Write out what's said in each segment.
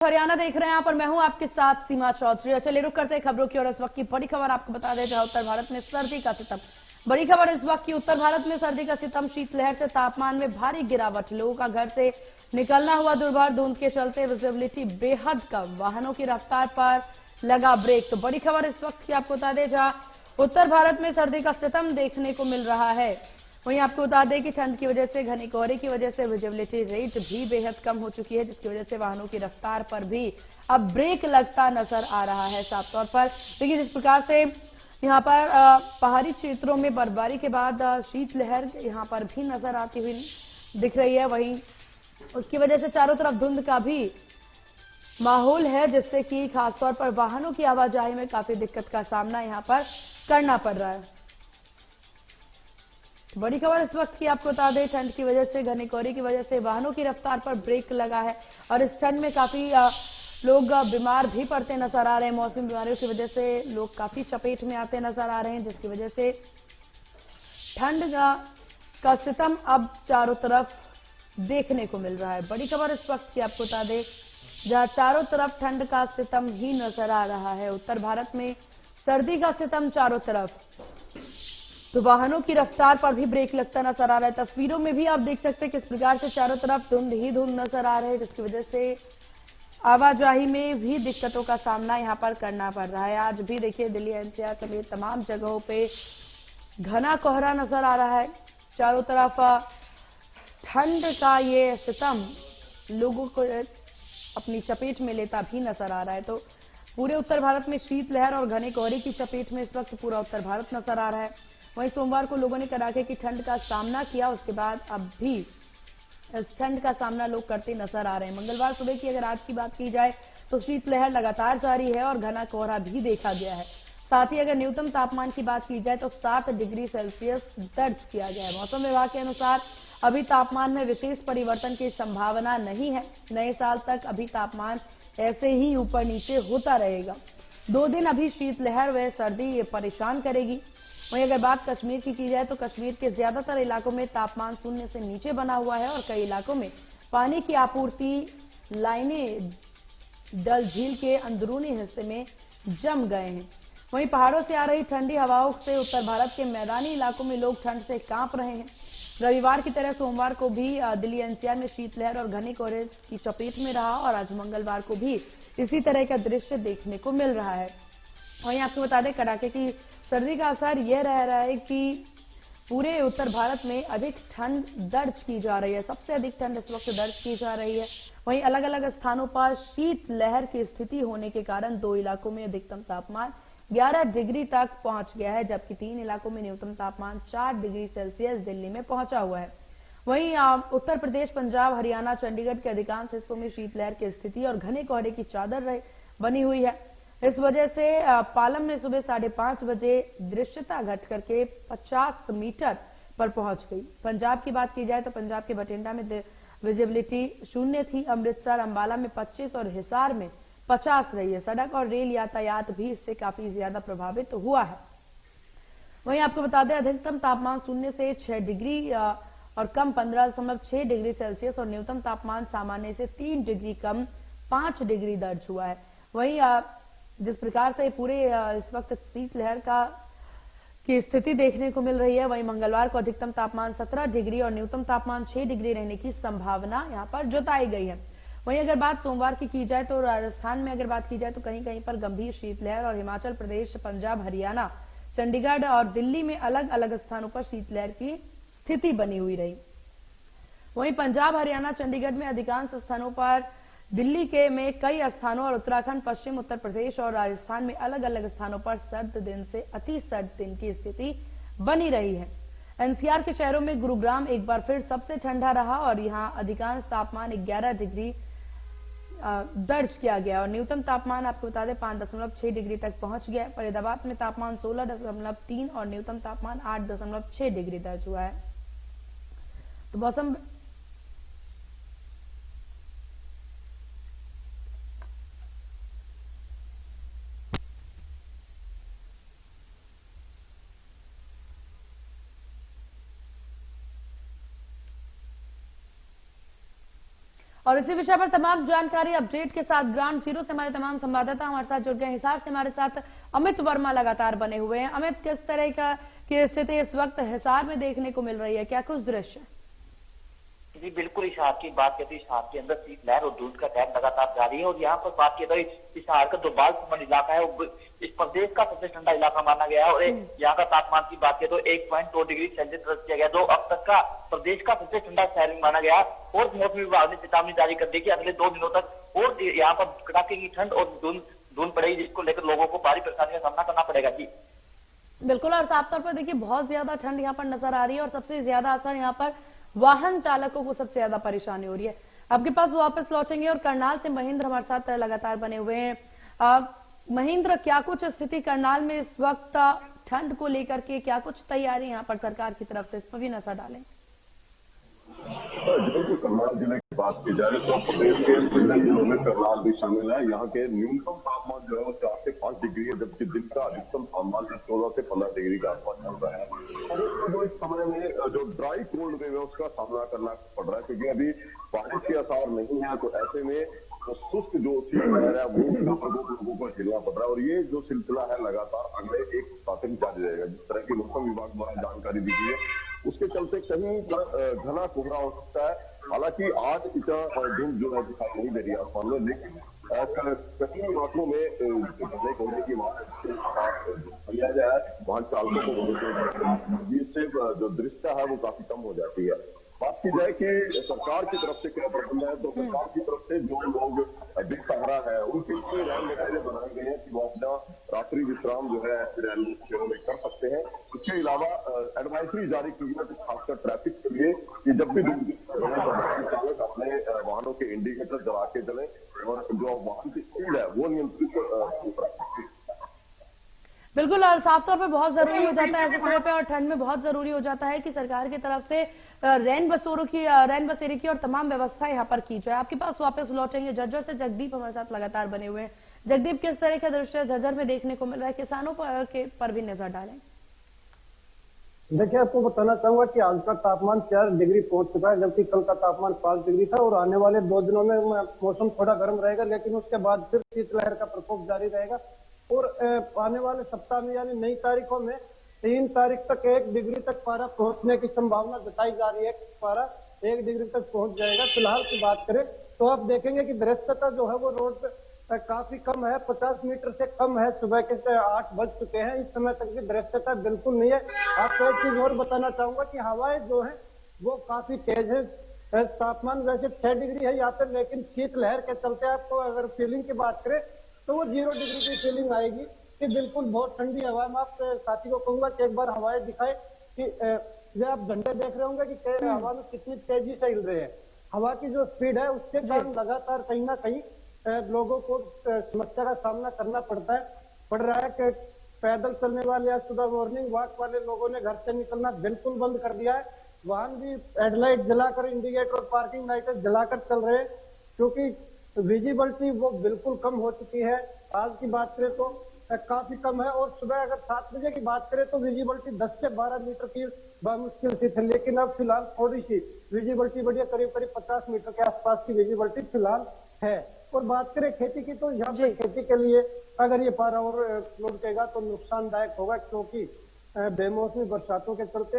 हरियाणा देख रहे हैं आप और मैं हूं आपके साथ सीमा चौधरी। चलिए रुक करते हैं खबरों की और इस वक्त की बड़ी खबर आपको बता दें, जहां उत्तर भारत में सर्दी का सितम। बड़ी खबर इस वक्त की, उत्तर भारत में सर्दी का सितम, शीतलहर से तापमान में भारी गिरावट, लोगों का घर से निकलना हुआ दुर्भर, धुंध के चलते विजिबिलिटी बेहद कम, वाहनों की रफ्तार पर लगा ब्रेक। तो बड़ी खबर इस वक्त की आपको बता दें, जहां उत्तर भारत में सर्दी का सितम देखने को मिल रहा है। वहीं आपको बता दें कि ठंड की वजह से, घने कोहरे की वजह से विजिबिलिटी रेट भी बेहद कम हो चुकी है, जिसकी वजह से वाहनों की रफ्तार पर भी अब ब्रेक लगता नजर आ रहा है साफ तौर पर। देखिए जिस प्रकार से यहाँ पर पहाड़ी क्षेत्रों में बर्फबारी के बाद शीतलहर यहाँ पर भी नजर आती हुई दिख रही है, वहीं उसकी वजह से चारों तरफ धुंध का भी माहौल है, जिससे कि खासतौर पर वाहनों की आवाजाही में काफी दिक्कत का सामना यहाँ पर करना पड़ रहा है। बड़ी खबर इस वक्त की आपको बता दें, ठंड की वजह से, घने कोहरे की वजह से वाहनों की रफ्तार पर ब्रेक लगा है और इस ठंड में काफी लोग बीमार भी पड़ते नजर आ रहे हैं। मौसमी बीमारियों की वजह से लोग काफी चपेट में आते नजर आ रहे हैं, जिसकी वजह से ठंड का सितम अब चारों तरफ देखने को मिल रहा है। बड़ी खबर इस वक्त की आपको बता दें, जहां चारों तरफ ठंड का सितम ही नजर आ रहा है। उत्तर भारत में सर्दी का सितम चारों तरफ, तो वाहनों की रफ्तार पर भी ब्रेक लगता नजर आ रहा है। तस्वीरों में भी आप देख सकते हैं किस प्रकार से चारों तरफ धुंध ही धुंध नजर आ रहे हैं, जिसकी वजह से आवाजाही में भी दिक्कतों का सामना यहां पर करना पड़ रहा है। आज भी देखिए दिल्ली एनसीआर समेत तमाम जगहों पे घना कोहरा नजर आ रहा है। चारों तरफ ठंड का ये सितम लोगों को अपनी चपेट में लेता भी नजर आ रहा है। तो पूरे उत्तर भारत में शीतलहर और घने कोहरे की चपेट में इस वक्त पूरा उत्तर भारत नजर आ रहा है। वहीं सोमवार को लोगों ने कड़ाके की ठंड का सामना किया, उसके बाद अब भी इस ठंड का सामना लोग करते नजर आ रहे हैं। मंगलवार सुबह की अगर आज की बात की जाए तो शीतलहर लगातार जारी है और घना कोहरा भी देखा गया है। साथ ही अगर न्यूनतम तापमान की बात की जाए तो 7 डिग्री सेल्सियस दर्ज किया गया है। मौसम विभाग के अनुसार अभी तापमान में विशेष परिवर्तन की संभावना नहीं है। नए साल तक अभी तापमान ऐसे ही ऊपर नीचे होता रहेगा। 2 दिन अभी शीतलहर व सर्दी ये परेशान करेगी। वहीं अगर बात कश्मीर की जाए तो कश्मीर के ज्यादातर इलाकों में तापमान शून्य से नीचे बना हुआ है और कई इलाकों में पानी की आपूर्ति लाइनें डल झील के अंदरूनी हिस्से में जम गए हैं। वहीं पहाड़ों से आ रही ठंडी हवाओं से उत्तर भारत के मैदानी इलाकों में लोग ठंड से कांप रहे हैं। रविवार की तरह सोमवार को भी दिल्ली एनसीआर में शीतलहर और घने कोहरे की चपेट में रहा और आज मंगलवार को भी इसी तरह का दृश्य देखने को मिल रहा है। वहीं आपको बता दें, कड़ाके की सर्दी का असर यह रह रहा है कि पूरे उत्तर भारत में अधिक ठंड दर्ज की जा रही है। सबसे अधिक ठंड इस वक्त दर्ज की जा रही है। वहीं अलग अलग स्थानों पर शीतलहर की स्थिति होने के कारण 2 इलाकों में अधिकतम तापमान 11 डिग्री तक पहुंच गया है, जबकि 3 इलाकों में न्यूनतम तापमान 4 डिग्री सेल्सियस दिल्ली में पहुंचा हुआ है। वहीं उत्तर प्रदेश, पंजाब, हरियाणा, चंडीगढ़ के अधिकांश हिस्सों में शीतलहर की स्थिति और घने कोहरे की चादर बनी हुई है। इस वजह से पालम में सुबह 5:30 बजे दृश्यता घट करके 50 मीटर पर पहुंच गई। पंजाब की बात की जाए तो पंजाब के बठिंडा में विजिबिलिटी 0 थी। अमृतसर, अंबाला में 25 और हिसार में 50 रही है। सड़क और रेल यातायात भी इससे काफी ज्यादा प्रभावित हुआ है। वहीं आपको बता दें, अधिकतम तापमान 0 से 6 डिग्री और कम 15.6 डिग्री सेल्सियस और न्यूनतम तापमान सामान्य से 3 डिग्री कम 5 डिग्री दर्ज हुआ है। वहीं जिस प्रकार से पूरे इस वक्त शीतलहर की स्थिति देखने को मिल रही है, वहीं मंगलवार को अधिकतम तापमान 17 डिग्री और न्यूनतम तापमान 6 डिग्री रहने की संभावना यहां पर जताई गई है। वहीं अगर बात सोमवार की जाए तो राजस्थान में अगर बात की जाए तो कहीं कहीं पर गंभीर शीतलहर और हिमाचल प्रदेश, पंजाब, हरियाणा, चंडीगढ़ और दिल्ली में अलग अलग स्थानों पर शीतलहर की स्थिति बनी हुई रही। वहीं पंजाब, हरियाणा, चंडीगढ़ में अधिकांश स्थानों पर, दिल्ली के में कई स्थानों और उत्तराखंड, पश्चिम उत्तर प्रदेश और राजस्थान में अलग अलग स्थानों पर सर्द दिन से अति सर्द दिन की स्थिति बनी रही है। एनसीआर के शहरों में गुरुग्राम एक बार फिर सबसे ठंडा रहा और यहां अधिकांश तापमान 11 डिग्री दर्ज किया गया और न्यूनतम तापमान आपको बता दें 5.6 डिग्री तक पहुंच गया। फरीदाबाद में तापमान 16.3 और न्यूनतम तापमान 8.6 डिग्री दर्ज हुआ है। तो मौसम और इसी विषय पर तमाम जानकारी अपडेट के साथ ग्राउंड जीरो से हमारे तमाम संवाददाता हमारे साथ जुड़ गए। हिसार से हमारे साथ अमित वर्मा लगातार बने हुए हैं। अमित, किस तरह की स्थिति इस वक्त हिसार में देखने को मिल रही है, क्या कुछ दृश्य? जी बिल्कुल, हिसार की बात करते हैं। हिसार के अंदर शीतलहर और धुंध का कहर लगातार जारी है और यहाँ पर बात किया जाए हिसार का जो बाल संबंध इलाका है वो इस प्रदेश का सबसे ठंडा इलाका माना गया है और यहाँ का तापमान की बात करें तो 1.2 डिग्री सेल्सियस दर्ज किया गया, जो अब तक का प्रदेश का सबसे ठंडा शहर माना गया। और मौसम विभाग ने चेतावनी जारी कर दी कि अगले 2 दिनों तक और यहाँ पर कड़ाके की ठंड और धुंध पड़ेगी, जिसको लेकर लोगों को भारी परेशानी का सामना करना पड़ेगा। जी बिल्कुल, और साफ तौर पर देखिए बहुत ज्यादा ठंड यहाँ पर नजर आ रही है और सबसे ज्यादा असर यहाँ पर वाहन चालकों को सबसे ज्यादा परेशानी हो रही है। आपके पास वापस लौटेंगे और करनाल से महेंद्र हमारे साथ लगातार बने हुए हैं। महेंद्र, क्या कुछ स्थिति करनाल में इस वक्त ठंड को लेकर के, क्या कुछ तैयारी यहाँ पर सरकार की तरफ से, इस पर भी नजर डालें। बिल्कुल, करनाल जिले की बात की जाए तो प्रदेश के विभिन्न जिलों में करनाल भी शामिल है। यहाँ के न्यूनतम तापमान जो है वो 4 से 5 डिग्री है, जबकि दिन का अधिकतम तापमान 14 से 15 डिग्री के आसपास चल रहा है। और जो इस समय में जो ड्राई कोल्ड वेव है उसका सामना करना पड़ रहा है, क्योंकि अभी बारिश के आसार नहीं है। तो ऐसे में तो सुस्त जो शीतलहर है वो लोगों को झेलना पड़ रहा है और ये जो सिलसिला है लगातार अगले एक सप्ताह तक जारी रहेगा। जिस तरह की मौसम विभाग द्वारा जानकारी दी गई है उसके चलते कहीं घना कोहरा हो सकता है। हालांकि आज इतना धूप जो है दिखाई नहीं दे रही है आसमान में, लेकिन कई इलाकों में घने कोहरे की जाए वाहन चालकों को जिससे जो दृश्यता है वो काफी कम हो जाती है। बात की जाए कि सरकार की तरफ से क्या प्रबंध है, तो सरकार की तरफ से जो लोग बेसहारा है उनके लिए रैन बनाए गए हैं कि वो अपना रात्रि विश्राम जो है रैन में कर सकते हैं। इसके अलावा एडवाइजरी जारी की है खासकर ट्रैफिक के लिए कि जब भी चालक अपने वाहनों के इंडिकेटर जला के चले और जो वाहन की स्पीड है वो नियंत्रित। बिल्कुल, और साफ तौर पे बहुत जरूरी हो जाता है ऐसे समय पे और ठंड में बहुत जरूरी हो जाता है कि सरकार की तरफ से रैन बसेरे की और तमाम व्यवस्था यहाँ पर की जाए। आपके पास वापस लौटेंगे झज्जर से। जगदीप हमारे साथ लगातार बने हुए हैं। जगदीप, किस तरह का दृश्य झज्जर में देखने को मिल रहा है, किसानों पर भी नजर डालें। देखिए, आपको बताना चाहूंगा कि आज का तापमान 4 डिग्री पहुंच चुका है, जबकि कल का तापमान 5 डिग्री था और आने वाले 2 दिनों में मौसम थोड़ा गर्म रहेगा, लेकिन उसके बाद फिर शीतलहर का प्रकोप जारी रहेगा। और आने वाले सप्ताह में यानी नई तारीखों में 3 तारीख तक 1 डिग्री तक पारा पहुंचने की संभावना जताई जा रही है। पारा 1 डिग्री तक पहुंच जाएगा। फिलहाल की बात करें तो आप देखेंगे कि दृश्यता जो है वो रोड पे काफी कम है, 50 मीटर से कम है। सुबह के 8 बज चुके हैं, इस समय तक की दृश्यता बिल्कुल नहीं है। आपको एक चीज और बताना चाहूंगा कि हवाएं जो है वो काफी तेज है। तापमान वैसे 6 डिग्री है यहाँ पे, लेकिन शीतलहर के चलते आपको अगर फीलिंग की बात करें तो वो 0 डिग्री की फीलिंग आएगी कि बिल्कुल बहुत ठंडी हवा। मैं आप साथी को कहूंगा कि एक बार हवाएं दिखाए कि ये आप घंटे देख रहे होंगे कि हवा में कितनी तेजी से हिल रहे हैं। हवा की जो स्पीड है उसके कारण लगातार कहीं ना कहीं लोगों को समस्या का सामना करना पड़ रहा है कि पैदल चलने वाले या सुबह मॉर्निंग वॉक वाले लोगों ने घर से निकलना बिल्कुल बंद कर दिया है। वाहन भी हेडलाइट जलाकर, इंडिकेटर और पार्किंग लाइटें जलाकर चल रहे हैं, क्योंकि विजिबिलिटी वो बिल्कुल कम हो चुकी है। आज की बात करें तो काफी कम है और सुबह अगर 7 बजे की बात करें तो विजिबिलिटी 10 से 12 मीटर की मुश्किल से थी, लेकिन अब फिलहाल थोड़ी सी विजिबिलिटी बढ़िया, करीब 50 मीटर के आसपास की विजिबिलिटी फिलहाल है। और बात करें खेती की तो यहाँ पे खेती के लिए अगर ये पारा और लुढ़केगा तो नुकसानदायक होगा, क्योंकि बेमौसमी बरसातों के चलते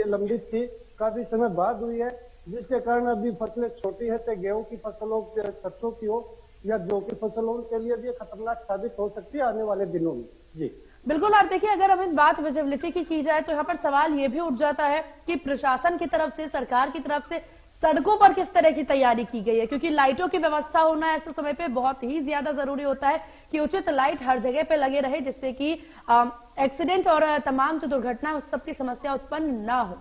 लंबित थी, काफी समय बाद हुई है, जिसके कारण अभी फसलें छोटी है, चाहे गेहूं की फसलों सरसों की हो या जौ की फसलों के लिए भी खतरनाक साबित हो सकती है आने वाले दिनों में। जी बिल्कुल, आप देखिए अगर हम बात विजिबिलिटी की जाए तो यहाँ पर सवाल ये भी उठ जाता है कि प्रशासन की तरफ से, सरकार की तरफ से सड़कों पर किस तरह की तैयारी की गई है, क्योंकि लाइटों की व्यवस्था होना ऐसे समय पे बहुत ही ज्यादा जरूरी होता है कि उचित लाइट हर जगह पे लगे रहे, जिससे कि एक्सीडेंट और तमाम जो दुर्घटना उस सब की समस्या उत्पन्न ना हो।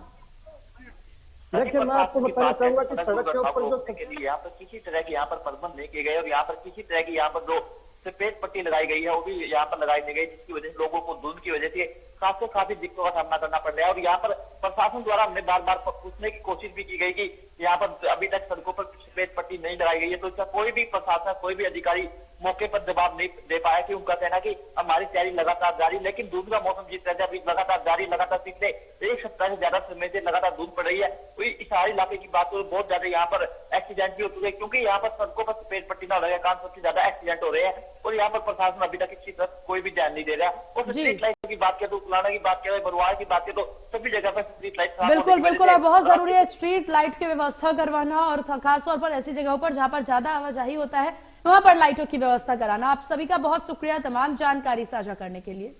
देखिए, मैं आपको बताना चाहूंगा कि सड़क के ऊपर जो यहाँ पर किसी तरह के यहाँ पर प्रबंध नहीं किए गए और यहाँ पर किसी तरह की यहाँ पर जो सफेद पट्टी लगाई गई है वो भी यहाँ पर लगाई नहीं गई, जिसकी वजह से लोगों को धुंध की वजह से काफी दिक्कतों का सामना करना पड़ रहा है। और यहाँ पर प्रशासन द्वारा हमने बार बार पूछने की कोशिश भी की गई कि यहाँ पर अभी तक सड़कों पर सफेद पट्टी नहीं लगाई गई है, तो इसका कोई भी प्रशासन, कोई भी अधिकारी मौके पर जवाब नहीं दे पाया कि उनका कहना कि हमारी तैयारी लगातार जारी, लेकिन धूप का मौसम जिस तरह से अभी लगातार जारी, लगातार पिछले एक सप्ताह से ज्यादा समय से लगातार धूप पड़ रही है। कोई इस पहाड़ी इलाके की बात करो, बहुत ज्यादा यहाँ पर एक्सीडेंट भी हो चुके हैं, क्योंकि यहाँ पर सड़कों पर सफेद पट्टी न लगाने के कारण सबसे ज्यादा एक्सीडेंट हो रहे हैं, और यहाँ पर प्रशासन अभी तक इसी तरफ कोई भी ध्यान नहीं दे रहा। और स्ट्रीट लाइट की बात करें तो पुराना की बात करें, बरुआर की बात करें, तो सभी जगह पर स्ट्रीट लाइट बिल्कुल बिल्कुल, और बहुत जरूरी है स्ट्रीट लाइट की व्यवस्था करवाना, और खासतौर पर ऐसी जगहों पर जहां पर ज्यादा आवाजाही होता है वहां पर लाइटों की व्यवस्था कराना। आप सभी का बहुत शुक्रिया तमाम जानकारी साझा करने के लिए।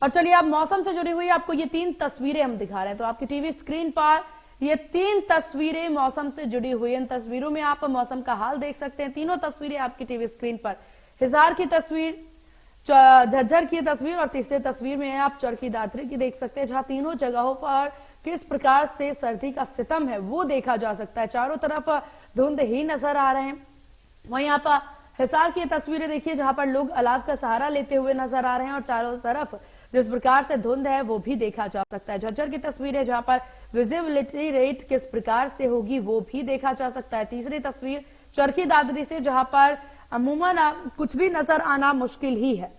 और चलिए अब मौसम से जुड़ी हुई आपको ये 3 तस्वीरें हम दिखा रहे हैं, तो आपकी टीवी स्क्रीन पर ये 3 तस्वीरें मौसम से जुड़ी हुई। इन तस्वीरों में आप मौसम का हाल देख सकते हैं। तीनों तस्वीरें आपकी टीवी स्क्रीन पर, हिसार की तस्वीर, झज्जर की तस्वीर, और तीसरी तस्वीर में आप चरखी दादरी की देख सकते हैं, जहां तीनों जगहों पर किस प्रकार से सर्दी का सितम है वो देखा जा सकता है। चारों तरफ धुंध ही नजर आ रहे हैं। वहीं आप हिसार की तस्वीरें देखिए, जहां पर लोग अलाव का सहारा लेते हुए नजर आ रहे हैं, और चारों तरफ जिस प्रकार से धुंध है वो भी देखा जा सकता है। झज्जर की तस्वीरें, जहां पर विजिबिलिटी रेट किस प्रकार से होगी वो भी देखा जा सकता है। तीसरी तस्वीर चरखी दादरी से, जहां पर अमूमन कुछ भी नजर आना मुश्किल ही है।